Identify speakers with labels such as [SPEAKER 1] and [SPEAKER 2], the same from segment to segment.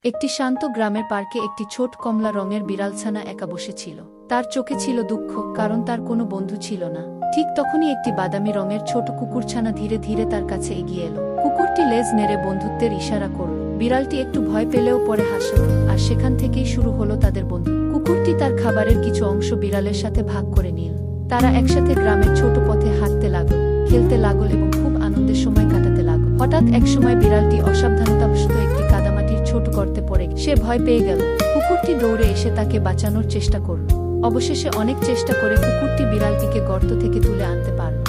[SPEAKER 1] একটি শান্ত গ্রামের পার্কে একটি ছোট কমলা রঙের বিড়ালছানা একা বসেছিল। তার চোখে ছিল দুঃখ, কারণ তার কোনো বন্ধু ছিল না। ঠিক তখনই একটি বাদামি রঙের ছোট কুকুরছানা ধীরে ধীরে তার কাছে এগিয়ে এলো। কুকুরটি লেজ নেড়ে বন্ধুত্বের ইশারা করল। বিড়ালটি একটু ভয় পেলেও পরে হাসল, আর সেখান থেকেই শুরু হলো তাদের বন্ধু। কুকুরটি তার খাবারের কিছু অংশ বিড়ালের সাথে ভাগ করে নিল। তারা একসাথে গ্রামের ছোট পথে হাঁটতে লাগল, খেলতে লাগল এবং খুব আনন্দের সময় কাটাতে লাগল। হঠাৎ একসময় বিড়ালটি অসাবধানতাবশত একটি কাদামাটির ছোট গর্তে পড়ে সে ভয় পেয়ে গেল। কুকুরটি দৌড়ে এসে তাকে বাঁচানোর চেষ্টা করল। অবশেষে অনেক চেষ্টা করে কুকুরটি বিড়ালটিকে গর্ত থেকে তুলে আনতে পারল।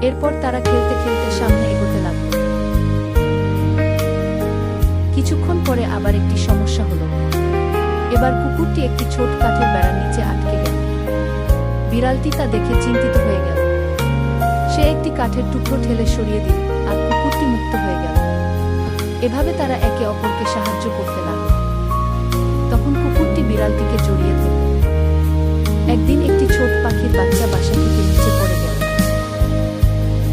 [SPEAKER 1] এরপর তারা খেলতে খেলতে সামনে এগোতে লাগল। কিছুক্ষণ পরে আবার একটি সমস্যা হলো। এবার কুকুরটি একটি ছোট কাঠের বেড়ার নিচে আটকে গেল। বিড়ালটি তা দেখে চিন্তিত হয়ে গেল। সে একটি কাঠের টুকরো ঠেলে সরিয়ে দিল, আর কুকুরটি মুক্ত হয়ে গেল। এভাবে তারা একে অপরকে সাহায্য করতে লাগল। তখন কুকুরটি বিড়ালটিকে জড়িয়ে ধরল। একদিন একটি ছোট পাখির বাচ্চা বাসা থেকে নিচে পড়ে গেল।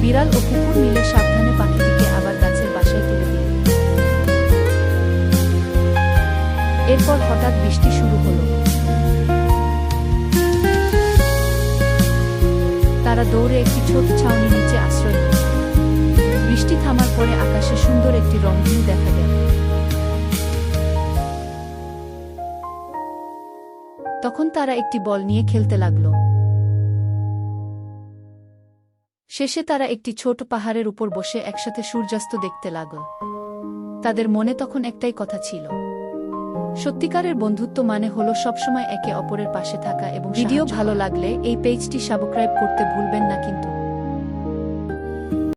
[SPEAKER 1] বিড়াল ও কুকুর মিলে সাবধানে পাখিটিকে আবার গাছের বাসায় তুলে দিল। এরপর হঠাৎ বৃষ্টি শুরু হলো। তারা দৌড়ে একটি ছোট ছাউনি নিচে আশ্রয় নিল। বৃষ্টি থামার পরে আকাশে সুন্দর একটি রংধনু দেখা গেল। তখন তারা একটি বল নিয়ে খেলতে লাগলো। শেষে তারা একটি ছোট পাহাড়ের উপর বসে একসাথে সূর্যাস্ত দেখতে লাগল। তাদের মনে তখন একটাই কথা ছিল, সত্যিকারের বন্ধুত্ব মানে হলো সবসময় একে অপরের পাশে থাকা। এবং ভিডিও ভালো লাগলে এই পেজটি সাবস্ক্রাইব করতে ভুলবেন না কিন্তু।